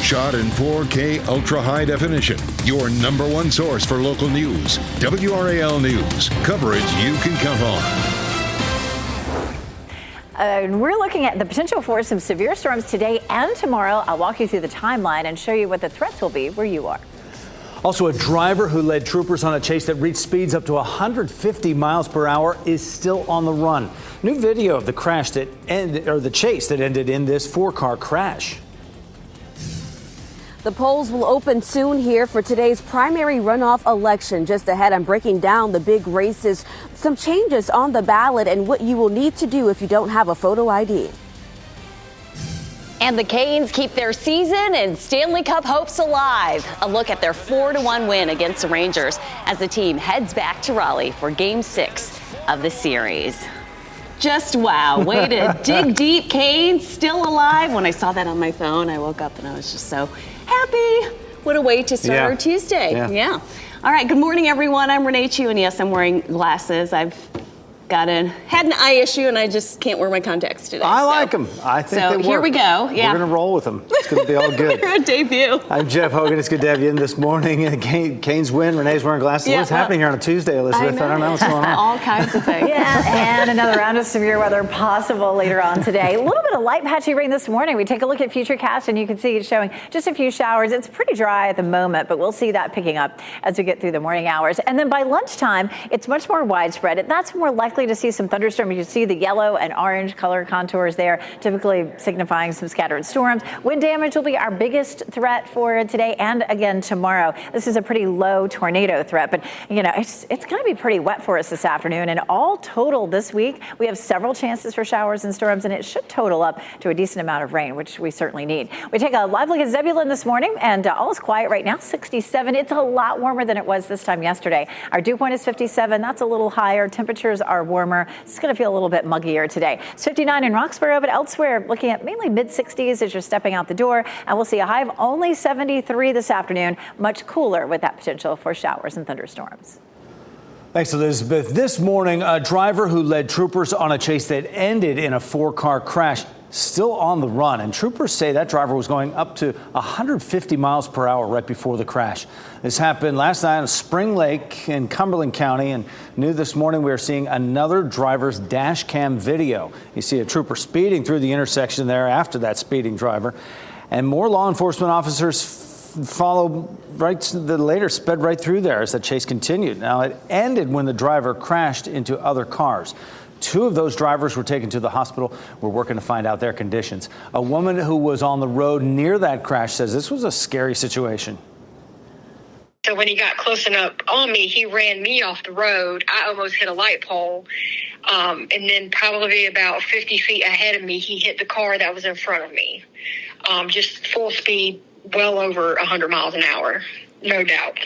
Shot in 4K ultra high definition. Your number one source for local news. WRAL News. Coverage you can count on. We're looking at the potential for some severe storms today and tomorrow. I'll walk you through the timeline and show you what the threats will be where you are. Also, a driver who led troopers on a chase that reached speeds up to 150 miles per hour is still on the run. New video of the crash that the chase that ended in this 4-car crash. The polls will open soon here for today's primary runoff election. Just ahead, I'm breaking down the big races, some changes on the ballot, and what you will need to do if you don't have a photo ID. And the Canes keep their season and Stanley Cup hopes alive. A look at their 4-1 win against the Rangers as the team heads back to Raleigh for Game 6 of the series. Just wow. Way to dig deep. Canes still alive. When I saw that on my phone, I woke up and I was just so happy. What a way to start our Tuesday. Yeah. All right. Good morning, everyone. I'm Renee Chu, and yes, I'm wearing glasses. I've had an eye issue, and I just can't wear my contacts today. I like them. I think they work. So here we go. Yeah. We're going to roll with them. It's going to be all good. Our debut. I'm Jeff Hogan. It's good to have you in this morning. Canes win. Renee's wearing glasses. What's happening here on a Tuesday, Elizabeth? I don't know what's going on. All kinds of things. Yeah, and another round of severe weather possible later on today. A little bit of light patchy rain this morning. We take a look at Futurecast, and you can see it's showing just a few showers. It's pretty dry at the moment, but we'll see that picking up as we get through the morning hours. And then by lunchtime, it's much more widespread, and that's more likely to see some thunderstorms. You see the yellow and orange color contours there, typically signifying some scattered storms. Wind damage will be our biggest threat for today and again tomorrow. This is a pretty low tornado threat, but it's going to be pretty wet for us this afternoon. And all total this week, we have several chances for showers and storms, and it should total up to a decent amount of rain, which we certainly need. We take a live look at Zebulon this morning, and all is quiet right now, 67. It's a lot warmer than it was this time yesterday. Our dew point is 57. That's a little higher. Temperatures are warmer. It's going to feel a little bit muggier today. It's 59 in Roxborough, but elsewhere looking at mainly mid-60s as you're stepping out the door. And we'll see a high of only 73 this afternoon, much cooler with that potential for showers and thunderstorms. Thanks, Elizabeth. This morning, a driver who led troopers on a chase that ended in a 4-car crash still on the run, and troopers say that driver was going up to 150 miles per hour right before the crash. This happened last night on Spring Lake in Cumberland County, and new this morning we are seeing another driver's dash cam video. You see a trooper speeding through the intersection there after that speeding driver, and more law enforcement officers sped right through there as the chase continued. Now, it ended when the driver crashed into other cars. 2 of those drivers were taken to the hospital. We're working to find out their conditions. A woman who was on the road near that crash says this was a scary situation. So when he got close enough on me, he ran me off the road. I almost hit a light pole. And then probably about 50 feet ahead of me, he hit the car that was in front of me. Just full speed, well over 100 miles an hour, no doubt.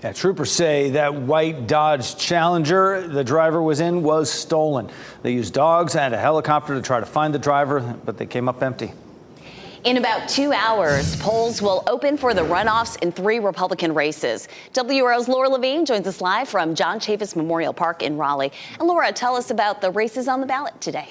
Yeah, troopers say that white Dodge Challenger the driver was in was stolen. They used dogs and a helicopter to try to find the driver, but they came up empty. In about 2 hours, polls will open for the runoffs in 3 Republican races. WRAL's Laura Levine joins us live from John Chavis Memorial Park in Raleigh. And Laura, tell us about the races on the ballot today.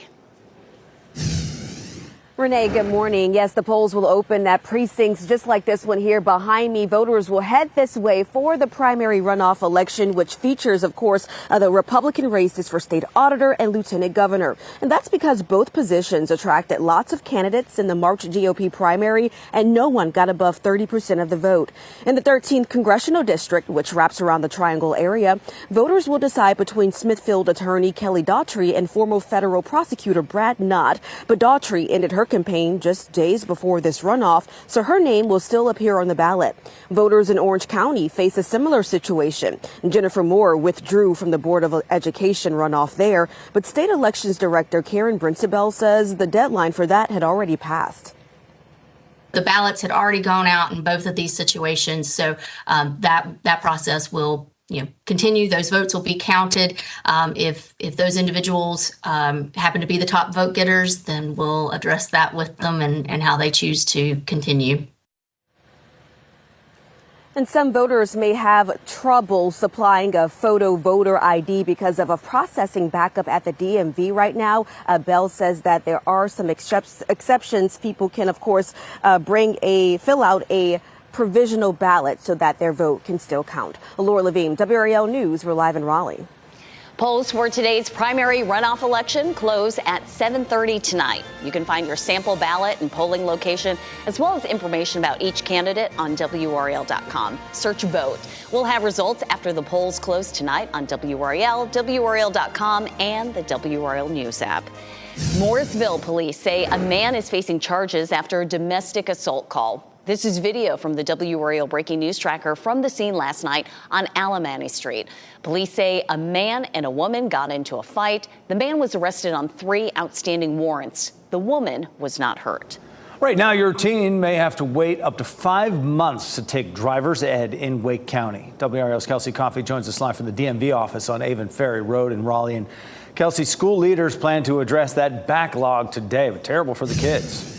Renee, good morning. Yes, the polls will open at precincts just like this one here behind me. Voters will head this way for the primary runoff election, which features, of course, the Republican races for state auditor and lieutenant governor. And that's because both positions attracted lots of candidates in the March GOP primary, and no one got above 30% of the vote. In the 13th congressional district, which wraps around the Triangle area, voters will decide between Smithfield attorney Kelly Daughtry and former federal prosecutor Brad Knott. But Daughtry ended her campaign just days before this runoff, so her name will still appear on the ballot. Voters in Orange County face a similar situation. Jennifer Moore withdrew from the Board of Education runoff there, but state elections director Karen Brinsabel says the deadline for that had already passed. The ballots had already gone out in both of these situations, so that process will continue. Those votes will be counted. If those individuals happen to be the top vote getters, then we'll address that with them and how they choose to continue. And some voters may have trouble supplying a photo voter ID because of a processing backup at the DMV right now. Bell says that there are some exceptions. People can, of course, fill out a provisional ballot so that their vote can still count. Laura Levine, WRAL News. We're live in Raleigh. Polls for today's primary runoff election close at 7:30 tonight. You can find your sample ballot and polling location, as well as information about each candidate on WRAL.com. Search Vote. We'll have results after the polls close tonight on WRAL, WRAL.com, and the WRAL News app. Morrisville police say a man is facing charges after a domestic assault call. This is video from the WRAL breaking news tracker from the scene last night on Alamany Street. Police say a man and a woman got into a fight. The man was arrested on 3 outstanding warrants. The woman was not hurt. Right now, your teen may have to wait up to 5 months to take driver's ed in Wake County. WRAL's Kelsey Coffey joins us live from the DMV office on Avon Ferry Road in Raleigh. And Kelsey, school leaders plan to address that backlog today, but terrible for the kids.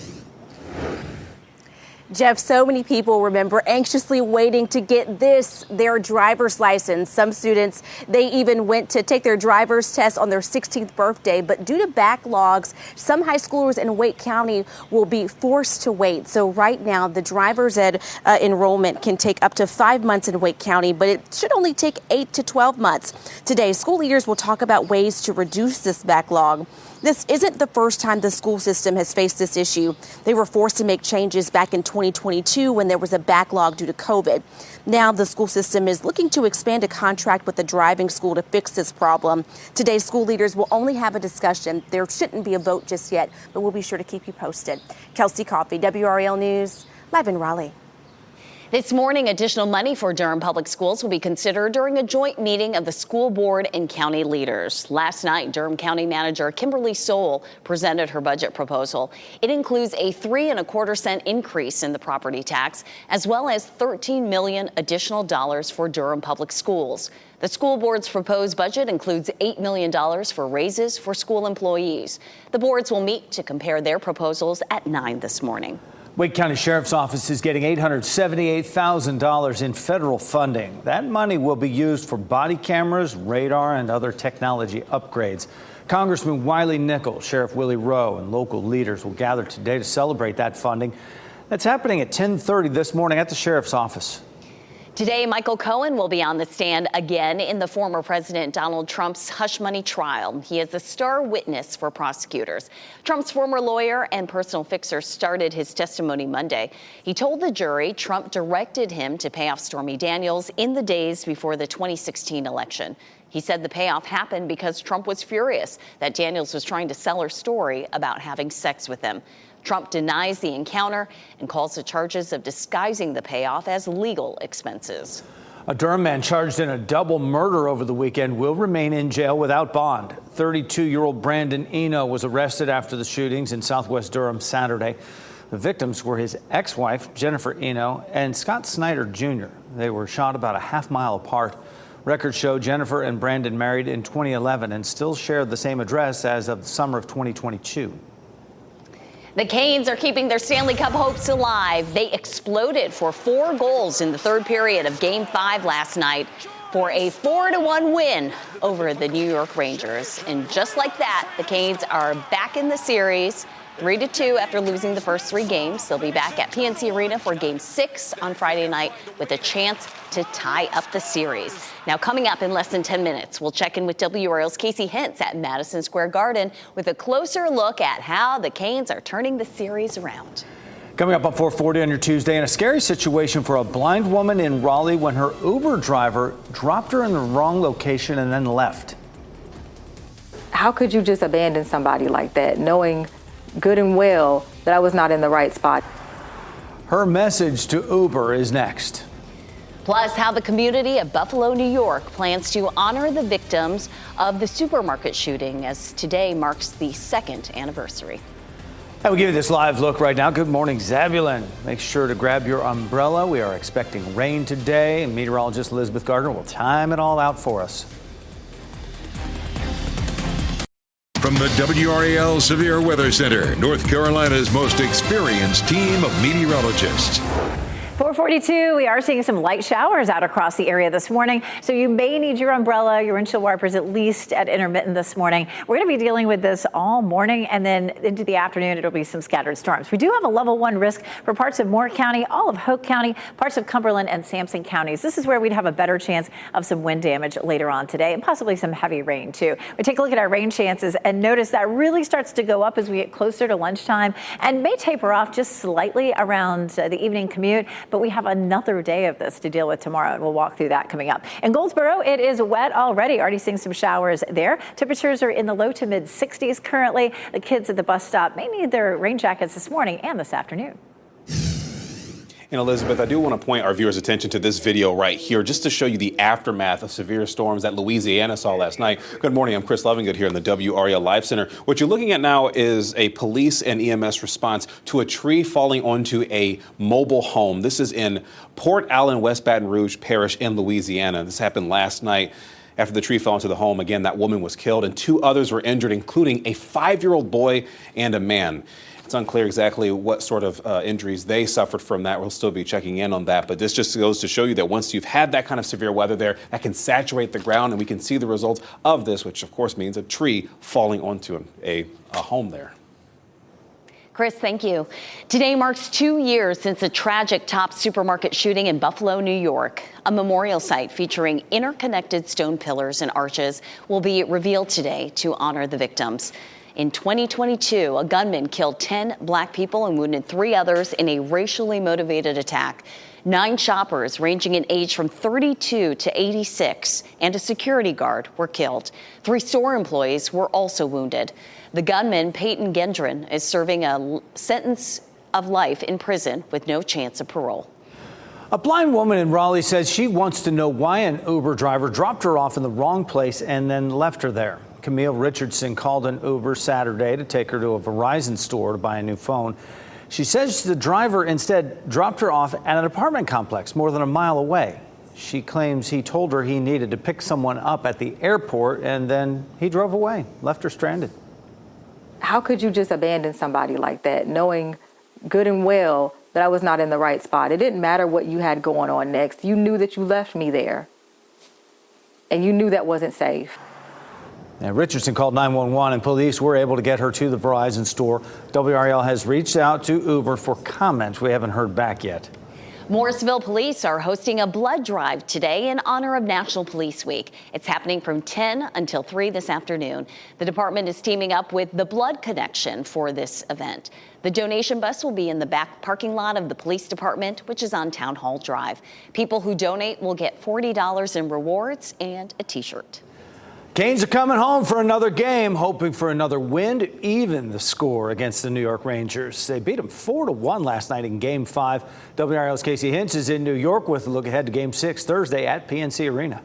Jeff, so many people remember anxiously waiting to get their driver's license. Some students, they even went to take their driver's test on their 16th birthday. But due to backlogs, some high schoolers in Wake County will be forced to wait. So right now, the driver's ed enrollment can take up to 5 months in Wake County, but it should only take 8 to 12 months. Today, school leaders will talk about ways to reduce this backlog. This isn't the first time the school system has faced this issue. They were forced to make changes back in 2022 when there was a backlog due to COVID. Now the school system is looking to expand a contract with the driving school to fix this problem. Today, school leaders will only have a discussion. There shouldn't be a vote just yet, but we'll be sure to keep you posted. Kelsey Coffey, WRAL News, live in Raleigh. This morning, additional money for Durham Public Schools will be considered during a joint meeting of the school board and county leaders. Last night, Durham County Manager Kimberly Soule presented her budget proposal. It includes a 3.25% increase in the property tax, as well as $13 million additional dollars for Durham Public Schools. The school board's proposed budget includes $8 million for raises for school employees. The boards will meet to compare their proposals at 9 this morning. Wake County Sheriff's Office is getting $878,000 in federal funding. That money will be used for body cameras, radar, and other technology upgrades. Congressman Wiley Nickel, Sheriff Willie Rowe, and local leaders will gather today to celebrate that funding. That's happening at 10:30 this morning at the Sheriff's Office. Today, Michael Cohen will be on the stand again in the former President Donald Trump's hush money trial. He is a star witness for prosecutors. Trump's former lawyer and personal fixer started his testimony Monday. He told the jury Trump directed him to pay off Stormy Daniels in the days before the 2016 election. He said the payoff happened because Trump was furious that Daniels was trying to sell her story about having sex with him. Trump denies the encounter and calls the charges of disguising the payoff as legal expenses. A Durham man charged in a double murder over the weekend will remain in jail without bond. 32-year-old Brandon Eno was arrested after the shootings in southwest Durham Saturday. The victims were his ex-wife, Jennifer Eno, and Scott Snyder Jr. They were shot about a half-mile apart. Records show Jennifer and Brandon married in 2011 and still shared the same address as of the summer of 2022. The Canes are keeping their Stanley Cup hopes alive. They exploded for 4 goals in the third period of Game 5 last night for a 4-1 win over the New York Rangers. And just like that, the Canes are back in the series, 3-2 after losing the first 3 games. They'll be back at PNC Arena for Game 6 on Friday night with a chance to tie up the series. Now, coming up in less than 10 minutes, we'll check in with WRAL's Casey Hentz at Madison Square Garden with a closer look at how the Canes are turning the series around. Coming up on 440 on your Tuesday, and a scary situation for a blind woman in Raleigh when her Uber driver dropped her in the wrong location and then left. How could you just abandon somebody like that, knowing good and well that I was not in the right spot? Her message to Uber is next. Plus, how the community of Buffalo, New York plans to honor the victims of the supermarket shooting, as today marks the 2nd anniversary. And we'll give you this live look right now. Good morning, Zebulon. Make sure to grab your umbrella. We are expecting rain today, and meteorologist Elizabeth Gardner will time it all out for us. From the WRAL Severe Weather Center, North Carolina's most experienced team of meteorologists. 440 12:42, we are seeing some light showers out across the area this morning, so you may need your umbrella, your windshield wipers, at least at intermittent this morning. We're going to be dealing with this all morning, and then into the afternoon, it'll be some scattered storms. We do have a level 1 risk for parts of Moore County, all of Hoke County, parts of Cumberland and Sampson counties. This is where we'd have a better chance of some wind damage later on today, and possibly some heavy rain too. We take a look at our rain chances and notice that really starts to go up as we get closer to lunchtime, and may taper off just slightly around the evening commute. But we have another day of this to deal with tomorrow, and we'll walk through that coming up. In Goldsboro, it is wet already. Already seeing some showers there. Temperatures are in the low to mid 60s currently. The kids at the bus stop may need their rain jackets this morning and this afternoon. And Elizabeth, I do want to point our viewers' attention to this video right here, just to show you the aftermath of severe storms that Louisiana saw last night. Good morning, I'm Chris Lovingood here in the WRAL Live Center. What you're looking at now is a police and EMS response to a tree falling onto a mobile home. This is in Port Allen, West Baton Rouge Parish in Louisiana. This happened last night. After the tree fell into the home, again, that woman was killed and 2 others were injured, including a 5-year-old boy and a man. It's unclear exactly what sort of injuries they suffered from that. We'll still be checking in on that. But this just goes to show you that once you've had that kind of severe weather there, that can saturate the ground, and we can see the results of this, which of course means a tree falling onto a home there. Chris, thank you. Today marks 2 years since a tragic Tops supermarket shooting in Buffalo, New York. A memorial site featuring interconnected stone pillars and arches will be revealed today to honor the victims. In 2022, a gunman killed 10 black people and wounded 3 others in a racially motivated attack. 9 shoppers ranging in age from 32 to 86 and a security guard were killed. 3 store employees were also wounded. The gunman, Peyton Gendron, is serving a sentence of life in prison with no chance of parole. A blind woman in Raleigh says she wants to know why an Uber driver dropped her off in the wrong place and then left her there. Camille Richardson called an Uber Saturday to take her to a Verizon store to buy a new phone. She says the driver instead dropped her off at an apartment complex more than a mile away. She claims he told her he needed to pick someone up at the airport, and then he drove away, left her stranded. How could you just abandon somebody like that, knowing good and well that I was not in the right spot? It didn't matter what you had going on next. You knew that you left me there, and you knew that wasn't safe. Now, Richardson called 911 and police were able to get her to the Verizon store. WRAL has reached out to Uber for comment. We haven't heard back yet. Morrisville police are hosting a blood drive today in honor of National Police Week. It's happening from 10 until 3 this afternoon. The department is teaming up with the Blood Connection for this event. The donation bus will be in the back parking lot of the police department, which is on Town Hall Drive. People who donate will get $40 in rewards and a T-shirt. Canes are coming home for another game, hoping for another win to even the score against the New York Rangers. They beat them 4-1 last night in Game 5. WRAL's Casey Hintz is in New York with a look ahead to Game 6 Thursday at PNC Arena.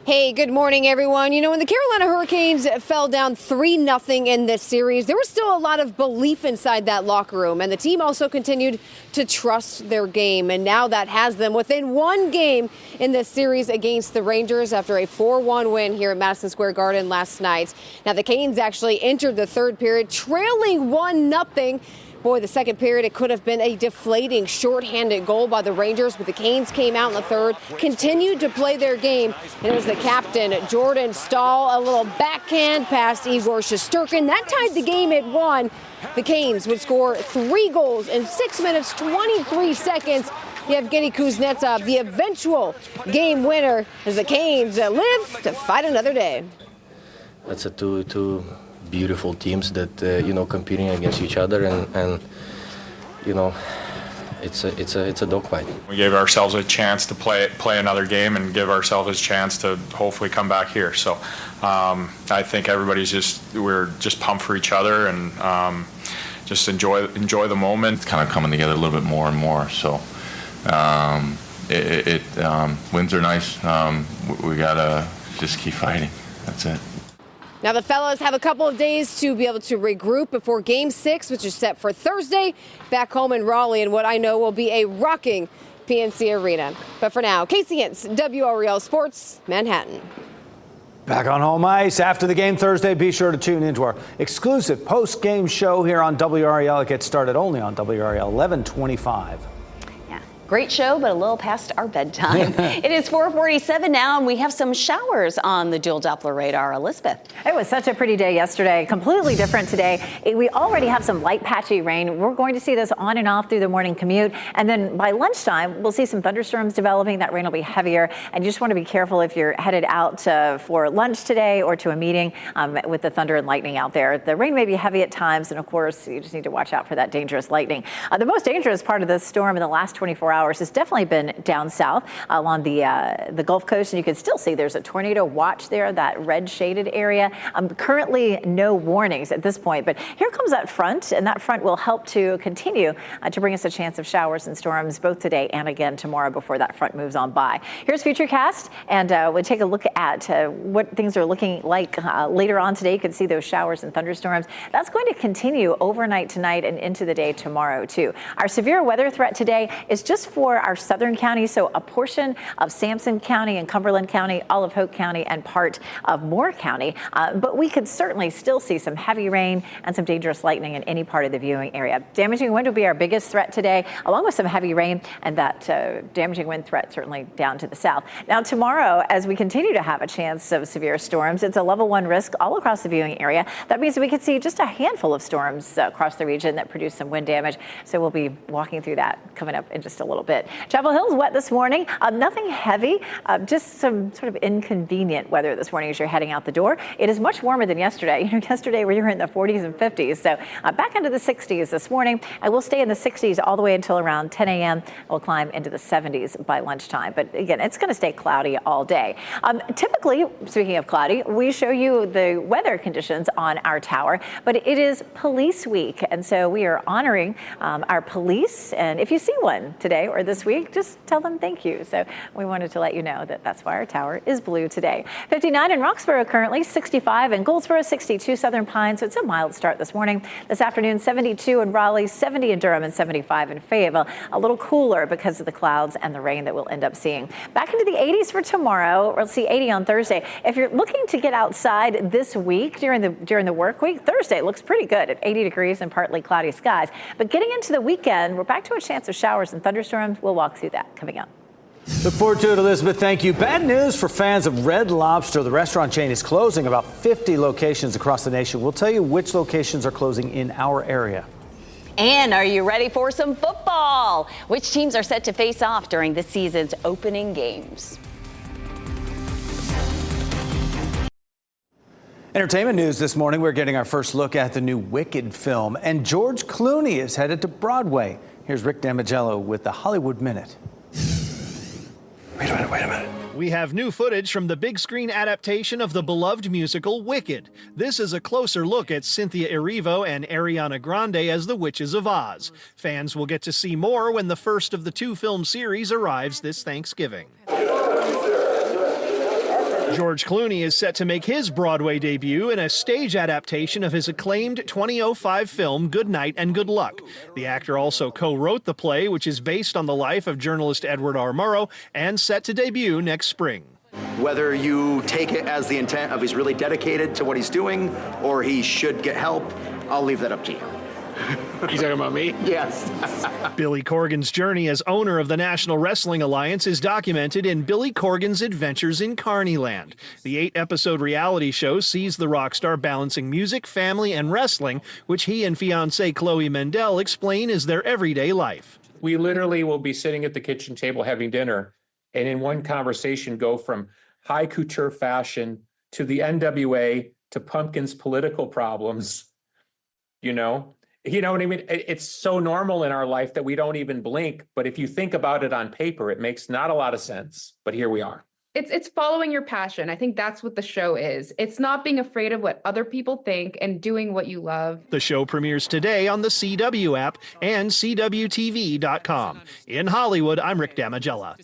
Hey, good morning, everyone. You know, when the Carolina Hurricanes fell down 3-0 in this series, there was still a lot of belief inside that locker room, and the team also continued to trust their game, and now that has them within 1 game in this series against the Rangers after a 4-1 win here at Madison Square Garden last night. Now, the Canes actually entered the third period trailing 1-0. Boy, the second period, it could have been a deflating, shorthanded goal by the Rangers, but the Canes came out in the third, continued to play their game, and it was the captain, Jordan Stahl, a little backhand past Igor Shesterkin. That tied the game at 1. The Canes would score 3 goals in 6 minutes, 23 seconds. Yevgeny Kuznetsov, the eventual game winner, as the Canes live to fight another day. That's a two beautiful teams that competing against each other, and it's a dogfight. We gave ourselves a chance to play another game and give ourselves a chance to hopefully come back here. So I think we're just pumped for each other and just enjoy the moment. It's kind of coming together a little bit more and more. So wins are nice. We gotta just keep fighting. That's it. Now, the fellas have a couple of days to be able to regroup before Game 6, which is set for Thursday, back home in Raleigh, in what I know will be a rocking PNC Arena. But for now, Casey Hintz, WRAL Sports, Manhattan. Back on home ice after the game Thursday. Be sure to tune into our exclusive post-game show here on WRAL. It gets started only on WRAL 1125. Great show, but a little past our bedtime. It is 4:47 now, and we have some showers on the dual Doppler radar. Elizabeth. It was such a pretty day yesterday. Completely different today. We already have some light patchy rain. We're going to see this on and off through the morning commute. And then by lunchtime, we'll see some thunderstorms developing. That rain will be heavier. And you just want to be careful if you're headed out for lunch today or to a meeting with the thunder and lightning out there. The rain may be heavy at times. And of course, you just need to watch out for that dangerous lightning. The most dangerous part of this storm in the last 24 hours has definitely been down south along the Gulf Coast, and you can still see there's a tornado watch there, that red shaded area. Currently no warnings at this point, but here comes that front, and that front will help to continue to bring us a chance of showers and storms both today and again tomorrow before that front moves on by. Here's Futurecast, and we'll take a look at what things are looking like later on today. You can see those showers and thunderstorms. That's going to continue overnight tonight and into the day tomorrow too. Our severe weather threat today is just for our southern counties, so a portion of Sampson County and Cumberland County, all of Hoke County, and part of Moore County. But we could certainly still see some heavy rain and some dangerous lightning in any part of the viewing area. Damaging wind will be our biggest threat today, along with some heavy rain, and that damaging wind threat certainly down to the south. Now tomorrow, as we continue to have a chance of severe storms, it's a level 1 risk all across the viewing area. That means we could see just a handful of storms across the region that produce some wind damage. So we'll be walking through that coming up in just a little bit. Chapel Hill's wet this morning. Nothing heavy, just some sort of inconvenient weather this morning as you're heading out the door. It is much warmer than yesterday. You know, yesterday we were in the 40s and 50s. So back into the 60s this morning. I will stay in the 60s all the way until around 10 a.m. We'll climb into the 70s by lunchtime. But again, it's going to stay cloudy all day. Typically, speaking of cloudy, we show you the weather conditions on our tower, but it is Police Week. And so we are honoring our police. And if you see one today or this week, just tell them thank you. So we wanted to let you know that that's why our tower is blue today. 59 in Roxborough currently, 65 in Goldsboro, 62 Southern Pines. So it's a mild start this morning. This afternoon, 72 in Raleigh, 70 in Durham, and 75 in Fayetteville. A little cooler because of the clouds and the rain that we'll end up seeing. Back into the 80s for tomorrow. We'll see 80 on Thursday. If you're looking to get outside this week during the work week, Thursday looks pretty good at 80 degrees and partly cloudy skies. But getting into the weekend, we're back to a chance of showers and thunderstorms. We'll walk through that coming up. Look forward to it, Elizabeth. Thank you. Bad news for fans of Red Lobster. The restaurant chain is closing about 50 locations across the nation. We'll tell you which locations are closing in our area. And are you ready for some football? Which teams are set to face off during this season's opening games? Entertainment news this morning. We're getting our first look at the new Wicked film. And George Clooney is headed to Broadway. Here's Rick Damagello with the Hollywood Minute. Wait a minute. We have new footage from the big screen adaptation of the beloved musical Wicked. This is a closer look at Cynthia Erivo and Ariana Grande as the Witches of Oz. Fans will get to see more when the first of the 2-film series arrives this Thanksgiving. George Clooney is set to make his Broadway debut in a stage adaptation of his acclaimed 2005 film Good Night and Good Luck. The actor also co-wrote the play, which is based on the life of journalist Edward R. Murrow and set to debut next spring. Whether you take it as the intent of he's really dedicated to what he's doing or he should get help, I'll leave that up to you. You talking about me? Yes. Billy Corgan's journey as owner of the National Wrestling Alliance is documented in Billy Corgan's Adventures in Carneyland. The 8-episode reality show sees the rock star balancing music, family, and wrestling, which he and fiancée Chloe Mendel explain is their everyday life. We literally will be sitting at the kitchen table having dinner, and in one conversation go from high couture fashion to the NWA to Pumpkin's political problems, You know what I mean? It's so normal in our life that we don't even blink. But if you think about it on paper, it makes not a lot of sense. But here we are. It's following your passion. I think that's what the show is. It's not being afraid of what other people think and doing what you love. The show premieres today on the CW app and CWTV.com. In Hollywood, I'm Rick Damagella.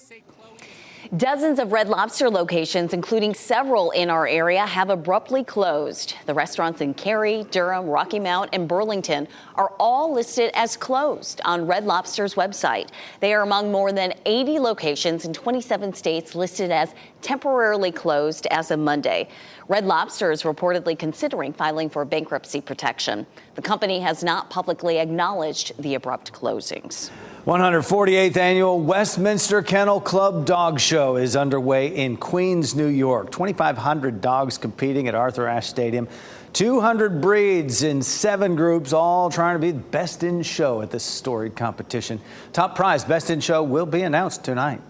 Dozens of Red Lobster locations, including several in our area, have abruptly closed. The restaurants in Cary, Durham, Rocky Mount, and Burlington are all listed as closed on Red Lobster's website. They are among more than 80 locations in 27 states listed as temporarily closed as of Monday. Red Lobster is reportedly considering filing for bankruptcy protection. The company has not publicly acknowledged the abrupt closings. 148th annual Westminster Kennel Club Dog Show is underway in Queens, New York. 2,500 dogs competing at Arthur Ashe Stadium. 200 breeds in 7 groups, all trying to be best in show at this storied competition. Top prize, best in show, will be announced tonight.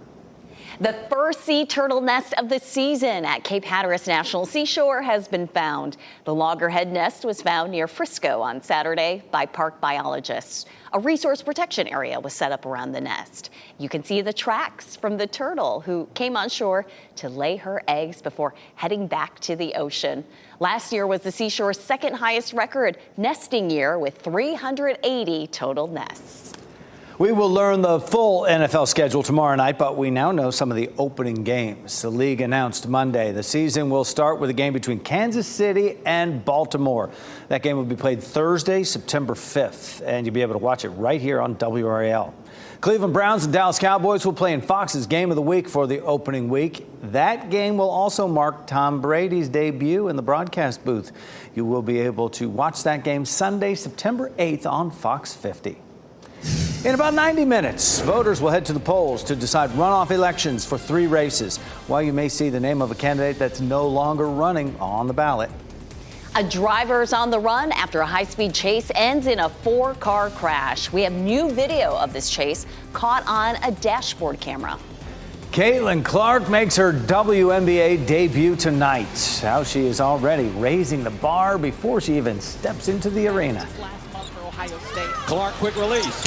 The first sea turtle nest of the season at Cape Hatteras National Seashore has been found. The loggerhead nest was found near Frisco on Saturday by park biologists. A resource protection area was set up around the nest. You can see the tracks from the turtle who came on shore to lay her eggs before heading back to the ocean. Last year was the seashore's second highest record nesting year with 380 total nests. We will learn the full NFL schedule tomorrow night, but we now know some of the opening games. The league announced Monday the season will start with a game between Kansas City and Baltimore. That game will be played Thursday, September 5th, and you'll be able to watch it right here on WRAL. Cleveland Browns and Dallas Cowboys will play in Fox's Game of the Week for the opening week. That game will also mark Tom Brady's debut in the broadcast booth. You will be able to watch that game Sunday, September 8th on Fox 50. In about 90 minutes, voters will head to the polls to decide runoff elections for 3 races, while you may see the name of a candidate that's no longer running on the ballot. A driver's on the run after a high-speed chase ends in a 4-car crash. We have new video of this chase caught on a dashboard camera. Caitlin Clark makes her WNBA debut tonight. How she is already raising the bar before she even steps into the arena. Clark, quick release.